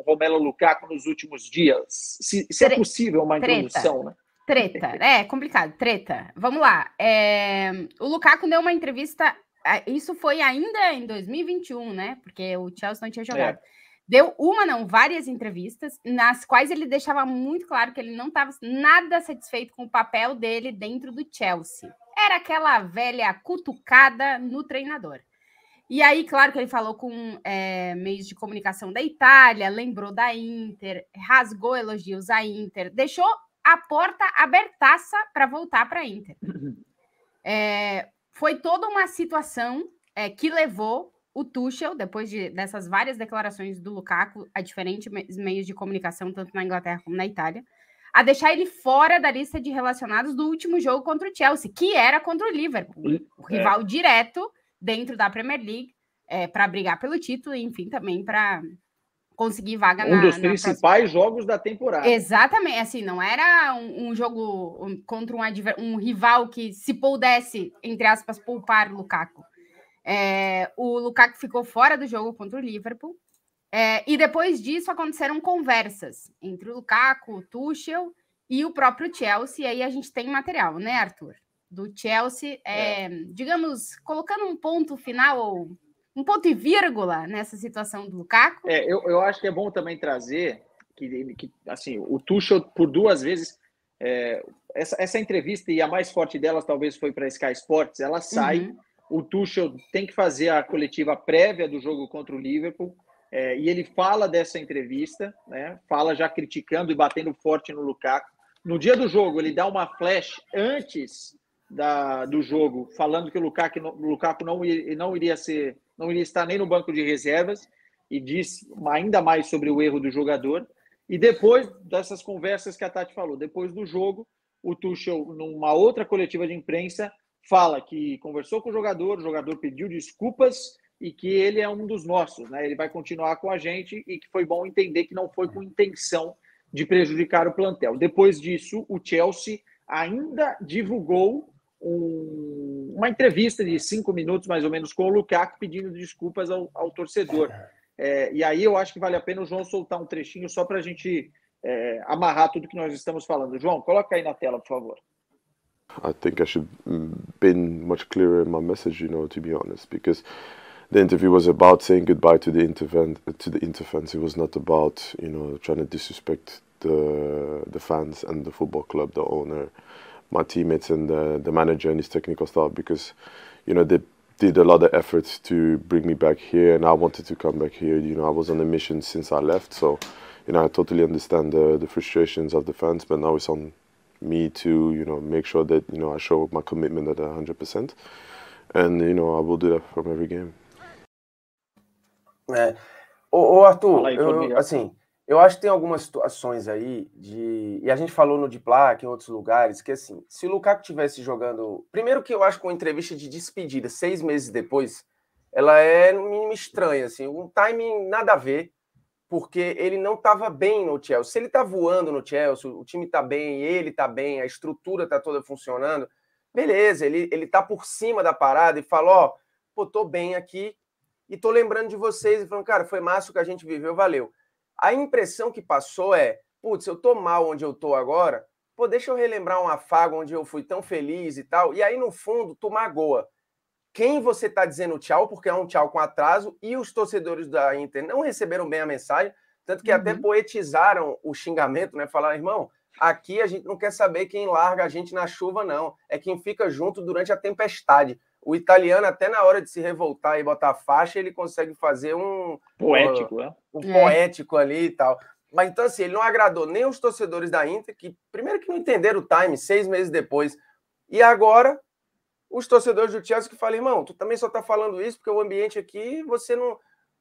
Romelu Lukaku nos últimos dias? Se é possível uma introdução, né? Treta, é complicado, treta. Vamos lá. O Lukaku deu uma entrevista, isso foi ainda em 2021, né? Porque o Chelsea não tinha jogado. Deu várias entrevistas, nas quais ele deixava muito claro que ele não estava nada satisfeito com o papel dele dentro do Chelsea. Era aquela velha cutucada no treinador. E aí, claro que ele falou com meios de comunicação da Itália, lembrou da Inter, rasgou elogios à Inter, deixou a porta abertaça para voltar para a Inter. Foi toda uma situação que levou o Tuchel, depois dessas várias declarações do Lukaku a diferentes meios de comunicação, tanto na Inglaterra como na Itália, a deixar ele fora da lista de relacionados do último jogo contra o Chelsea, que era contra o Liverpool, o rival direto dentro da Premier League, para brigar pelo título e, enfim, também para conseguir vaga um dos principais jogos da temporada. Exatamente, assim, não era um jogo contra um rival que, se pudesse, entre aspas, poupar o Lukaku. O Lukaku ficou fora do jogo contra o Liverpool, e depois disso aconteceram conversas entre o Lukaku, o Tuchel e o próprio Chelsea, e aí a gente tem material, né, Arthur? Do Chelsea, digamos, colocando um ponto final ou um ponto e vírgula nessa situação do Lukaku. Eu acho que é bom também trazer que assim, o Tuchel, por duas vezes, essa entrevista, e a mais forte delas talvez foi para a Sky Sports, ela sai, o Tuchel tem que fazer a coletiva prévia do jogo contra o Liverpool, e ele fala dessa entrevista, né, fala já criticando e batendo forte no Lukaku. No dia do jogo, ele dá uma flash antes do jogo, falando que o Lukaku não iria estar nem no banco de reservas, e diz ainda mais sobre o erro do jogador. E depois dessas conversas que a Tati falou, depois do jogo, o Tuchel, numa outra coletiva de imprensa, fala que conversou com o jogador pediu desculpas e que ele é um dos nossos, né? Ele vai continuar com a gente e que foi bom entender que não foi com intenção de prejudicar o plantel. Depois disso, o Chelsea ainda divulgou uma entrevista de 5 minutos, mais ou menos, com o Lukaku, pedindo desculpas ao torcedor. E aí eu acho que vale a pena o João soltar um trechinho só para a gente amarrar tudo que nós estamos falando. João, coloca aí na tela, por favor. I think I should been much clearer in my message, to be honest, because the interview was about saying goodbye to the Inter fans. It was not about, trying to disrespect the fans and the football club, the owner, my teammates and the manager and his technical staff, because they did a lot of efforts to bring me back here, and I wanted to come back here. I was on a mission since I left, so I totally understand the frustrations of the fans, but now it's on me to make sure that I show my commitment at 100%, and I will do that from every game. Arthur, eu acho que tem algumas situações aí e a gente falou no Diplac, em outros lugares, que assim, se o Lukaku estivesse jogando... Primeiro que eu acho que uma entrevista de despedida, 6 meses depois, ela é no mínimo estranha, assim, um timing nada a ver, porque ele não estava bem no Chelsea. Se ele está voando no Chelsea, o time está bem, ele está bem, a estrutura está toda funcionando, beleza, ele está por cima da parada e fala, tô bem aqui e tô lembrando de vocês e falando, cara, foi massa o que a gente viveu, valeu. A impressão que passou putz, eu tô mal onde eu tô agora, deixa eu relembrar um afago onde eu fui tão feliz e tal, e aí no fundo tu magoa quem você tá dizendo tchau, porque é um tchau com atraso, e os torcedores da Inter não receberam bem a mensagem, tanto que até poetizaram o xingamento, né, falaram, irmão, aqui a gente não quer saber quem larga a gente na chuva, não, é quem fica junto durante a tempestade. O italiano, até na hora de se revoltar e botar faixa, ele consegue fazer um poético, né? Poético ali e tal. Mas então, assim, ele não agradou nem os torcedores da Inter, que primeiro que não entenderam o time, 6 meses depois. E agora, os torcedores do Chelsea que falam, irmão, tu também só tá falando isso porque o ambiente aqui, você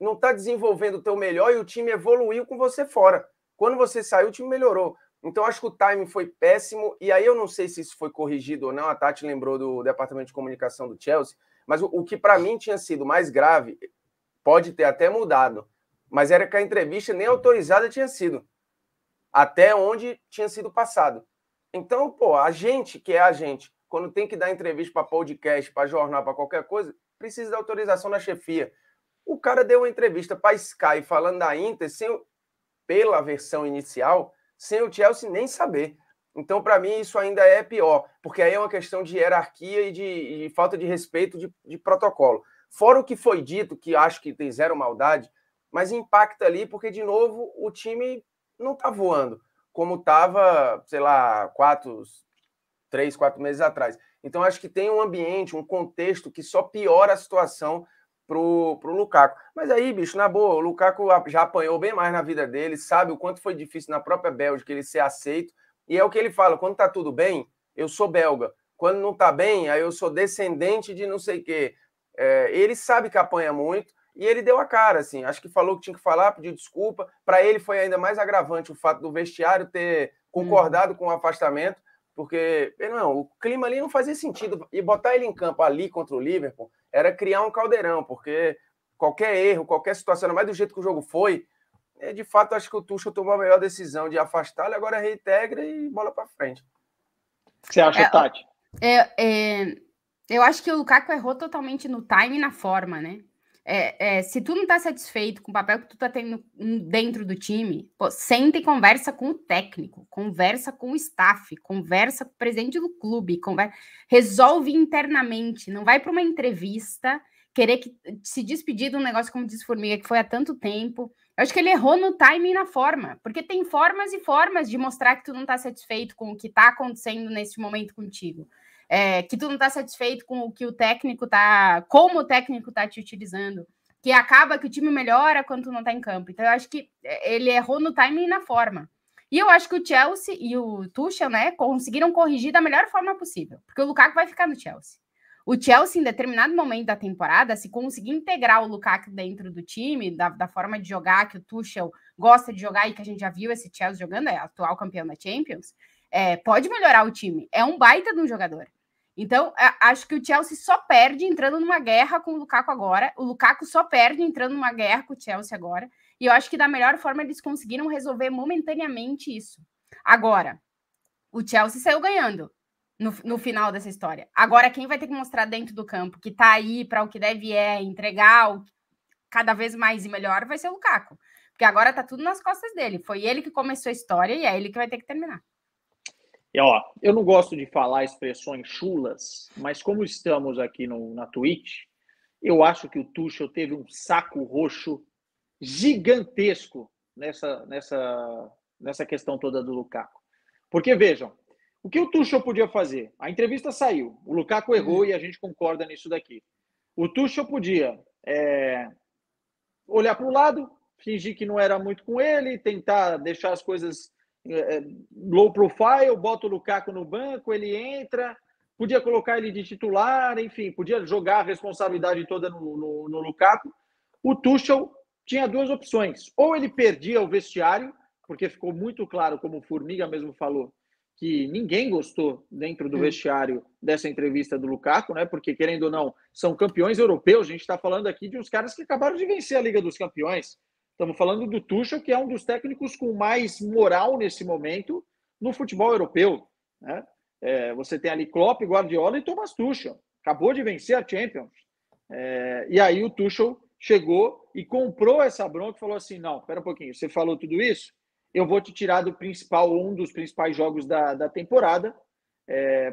não tá desenvolvendo o teu melhor e o time evoluiu com você fora. Quando você saiu, o time melhorou. Então, acho que o timing foi péssimo, e aí eu não sei se isso foi corrigido ou não, a Tati lembrou do departamento de comunicação do Chelsea, mas o que para mim tinha sido mais grave, pode ter até mudado, mas era que a entrevista nem autorizada tinha sido, até onde tinha sido passado. Então, a gente que é a gente, quando tem que dar entrevista para podcast, para jornal, para qualquer coisa, precisa da autorização da chefia. O cara deu uma entrevista para Sky falando da Inter sem pela versão inicial, sem o Chelsea nem saber. Então, para mim, isso ainda é pior, porque aí é uma questão de hierarquia e de falta de respeito de protocolo. Fora o que foi dito, que acho que tem zero maldade, mas impacta ali, porque, de novo, o time não está voando, como estava, sei lá, 3, 4 meses atrás. Então, acho que tem um ambiente, um contexto que só piora a situação pro Lukaku. Mas aí, bicho, na boa, o Lukaku já apanhou bem mais na vida dele, sabe o quanto foi difícil na própria Bélgica ele ser aceito, e é o que ele fala, quando tá tudo bem, eu sou belga. Quando não tá bem, aí eu sou descendente de não sei o quê. Ele sabe que apanha muito, e ele deu a cara, assim. Acho que falou que tinha que falar, pediu desculpa. Para ele foi ainda mais agravante o fato do vestiário ter concordado com o afastamento, porque, não, o clima ali não fazia sentido. E botar ele em campo ali contra o Liverpool era criar um caldeirão, porque qualquer erro, qualquer situação, mas do jeito que o jogo foi, de fato, acho que o Tuchel tomou a melhor decisão de afastá-lo, agora reintegra e bola para frente. O que você acha, Tati? Eu acho que o Lukaku errou totalmente no time e na forma, né? Se tu não tá satisfeito com o papel que tu tá tendo dentro do time, pô, senta e conversa com o técnico, conversa com o staff, conversa com o presidente do clube, resolve internamente, não vai para uma entrevista querer se despedir de um negócio, como diz Formiga, que foi há tanto tempo. Eu acho que ele errou no time e na forma, porque tem formas e formas de mostrar que tu não tá satisfeito com o que tá acontecendo nesse momento contigo. Que tu não está satisfeito com o que o técnico tá, como o técnico tá te utilizando, que acaba que o time melhora quando tu não tá em campo. Então, eu acho que ele errou no timing e na forma. E eu acho que o Chelsea e o Tuchel, né, conseguiram corrigir da melhor forma possível, porque o Lukaku vai ficar no Chelsea. O Chelsea, em determinado momento da temporada, se conseguir integrar o Lukaku dentro do time, da forma de jogar que o Tuchel gosta de jogar e que a gente já viu esse Chelsea jogando, atual campeão da Champions, pode melhorar o time. É um baita de um jogador. Então, acho que o Chelsea só perde entrando numa guerra com o Lukaku agora. O Lukaku só perde entrando numa guerra com o Chelsea agora. E eu acho que da melhor forma eles conseguiram resolver momentaneamente isso. Agora, o Chelsea saiu ganhando no final dessa história. Agora, quem vai ter que mostrar dentro do campo que tá aí para o que deve entregar cada vez mais e melhor vai ser o Lukaku. Porque agora tá tudo nas costas dele. Foi ele que começou a história e é ele que vai ter que terminar. Eu não gosto de falar expressões chulas, mas como estamos aqui na Twitch, eu acho que o Tuchel teve um saco roxo gigantesco nessa questão toda do Lukaku. Porque, vejam, o que o Tuchel podia fazer? A entrevista saiu, o Lukaku errou e a gente concorda nisso daqui. O Tuchel podia olhar para o lado, fingir que não era muito com ele, tentar deixar as coisas low profile, bota o Lukaku no banco, ele entra, podia colocar ele de titular, enfim, podia jogar a responsabilidade toda no Lukaku. O Tuchel tinha duas opções, ou ele perdia o vestiário, porque ficou muito claro, como o Formiga mesmo falou, que ninguém gostou dentro do vestiário dessa entrevista do Lukaku, né? Porque, querendo ou não, são campeões europeus, a gente está falando aqui de uns caras que acabaram de vencer a Liga dos Campeões. Estamos falando do Tuchel, que é um dos técnicos com mais moral nesse momento no futebol europeu, né? Você tem ali Klopp, Guardiola e Thomas Tuchel. Acabou de vencer a Champions. E aí o Tuchel chegou e comprou essa bronca e falou assim, não, espera um pouquinho, você falou tudo isso? Eu vou te tirar do principal, um dos principais jogos da temporada,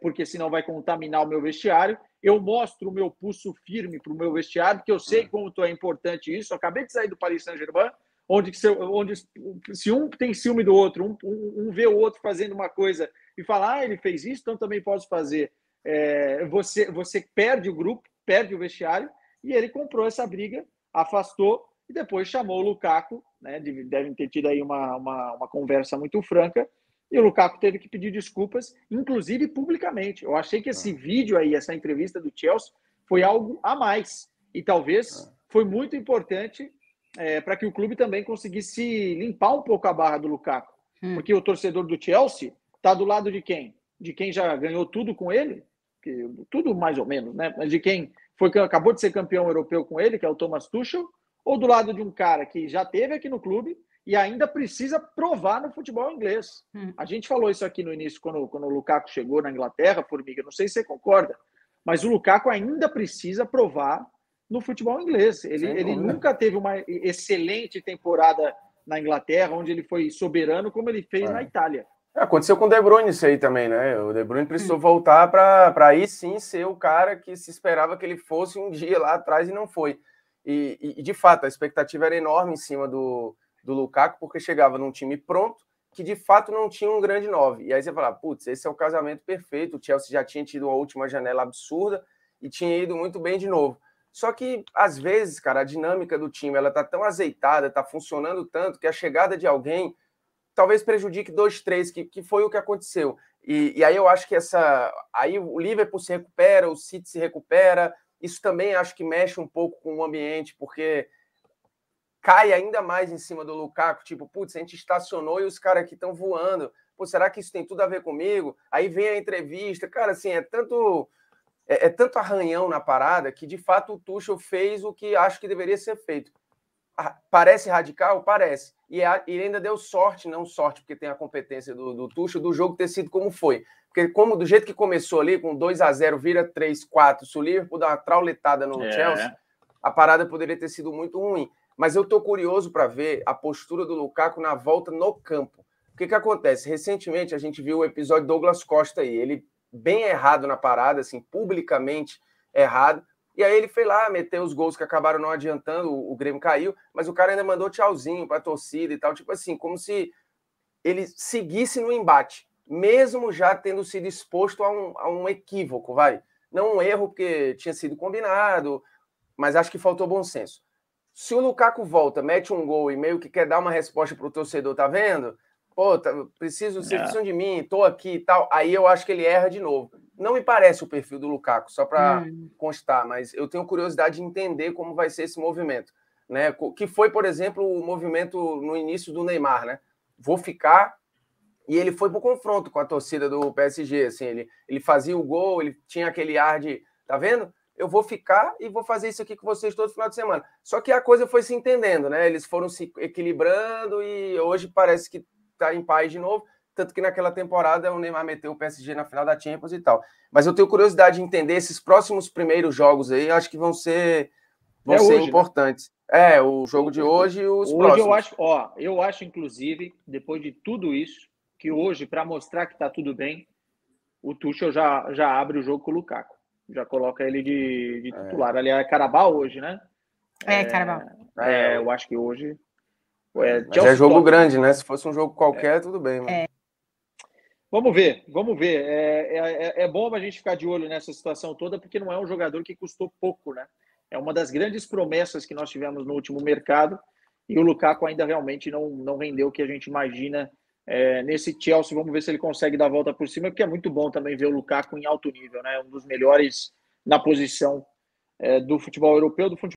porque senão vai contaminar o meu vestiário. Eu mostro o meu pulso firme para o meu vestiário, porque eu sei quanto é importante isso. Eu acabei de sair do Paris Saint-Germain, onde se um tem ciúme do outro, um vê o outro fazendo uma coisa e fala, ele fez isso, então também posso fazer. Você perde o grupo, perde o vestiário, e ele comprou essa briga, afastou e depois chamou o Lukaku, né? Devem ter tido aí uma conversa muito franca, e o Lukaku teve que pedir desculpas, inclusive publicamente. Eu achei que esse vídeo aí, essa entrevista do Chelsea, foi algo a mais. E talvez foi muito importante para que o clube também conseguisse limpar um pouco a barra do Lukaku. Porque o torcedor do Chelsea está do lado de quem? De quem já ganhou tudo com ele? Tudo mais ou menos, né? Mas de quem acabou de ser campeão europeu com ele, que é o Thomas Tuchel, ou do lado de um cara que já teve aqui no clube e ainda precisa provar no futebol inglês. A gente falou isso aqui no início, quando o Lukaku chegou na Inglaterra, Formiga, não sei se você concorda, mas o Lukaku ainda precisa provar no futebol inglês. Ele nunca teve uma excelente temporada na Inglaterra, onde ele foi soberano, como ele fez na Itália. Aconteceu com o De Bruyne isso aí também, né? O De Bruyne precisou voltar para aí sim ser o cara que se esperava que ele fosse um dia lá atrás e não foi. E de fato, a expectativa era enorme em cima do Lukaku, porque chegava num time pronto, que de fato não tinha um grande 9. E aí você fala, putz, esse é o casamento perfeito. O Chelsea já tinha tido uma última janela absurda e tinha ido muito bem de novo. Só que, às vezes, cara, a dinâmica do time ela tá tão azeitada, tá funcionando tanto, que a chegada de alguém talvez prejudique 2, 3, que foi o que aconteceu. E aí eu acho que aí o Liverpool se recupera, o City se recupera. Isso também acho que mexe um pouco com o ambiente, porque cai ainda mais em cima do Lukaku, tipo, putz, a gente estacionou e os caras aqui estão voando. Pô, será que isso tem tudo a ver comigo? Aí vem a entrevista. Cara, assim, é tanto arranhão na parada que, de fato, o Tuchel fez o que acho que deveria ser feito. Parece radical? Parece. E ainda deu sorte, não sorte, porque tem a competência do Tuchel, do jogo ter sido como foi. Porque do jeito que começou ali, com 2-0, vira 3-4, se o Liverpool dá uma trauletada no Chelsea, a parada poderia ter sido muito ruim. Mas eu tô curioso para ver a postura do Lukaku na volta no campo. O que acontece? Recentemente, a gente viu o episódio Douglas Costa aí. Ele bem errado na parada, assim, publicamente errado. E aí ele foi lá, meteu os gols que acabaram não adiantando, o Grêmio caiu, mas o cara ainda mandou tchauzinho para a torcida e tal, tipo assim, como se ele seguisse no embate, mesmo já tendo sido exposto a um equívoco, vai. Não um erro, porque tinha sido combinado, mas acho que faltou bom senso. Se o Lukaku volta, mete um gol e meio que quer dar uma resposta para o torcedor, tá vendo? Pô, vocês precisam de mim, tô aqui e tal, aí eu acho que ele erra de novo. Não me parece o perfil do Lukaku, só para constar, mas eu tenho curiosidade de entender como vai ser esse movimento, né? Que foi, por exemplo, o movimento no início do Neymar, né? Vou ficar, e ele foi para o confronto com a torcida do PSG, assim, ele fazia o gol, ele tinha aquele ar de, tá vendo? Eu vou ficar e vou fazer isso aqui com vocês todo final de semana. Só que a coisa foi se entendendo, né? Eles foram se equilibrando e hoje parece que tá em paz de novo. Tanto que naquela temporada o Neymar meteu o PSG na final da Champions e tal. Mas eu tenho curiosidade de entender esses próximos primeiros jogos aí, acho que vão ser hoje, importantes. Né? O jogo de hoje e os próximos. Eu acho, inclusive, depois de tudo isso, que hoje, para mostrar que tá tudo bem, o Tuchel já abre o jogo com o Lukaku. Já coloca ele de titular. Aliás, é Carabao hoje, né? Carabao. Eu acho que hoje... Mas é jogo grande, né? Se fosse um jogo qualquer, tudo bem. Mas... Vamos ver. É bom a gente ficar de olho nessa situação toda, porque não é um jogador que custou pouco, né? É uma das grandes promessas que nós tivemos no último mercado, e o Lukaku ainda realmente não rendeu o que a gente imagina nesse Chelsea. Vamos ver se ele consegue dar a volta por cima, porque é muito bom também ver o Lukaku em alto nível, né? Um dos melhores na posição do futebol europeu, do futebol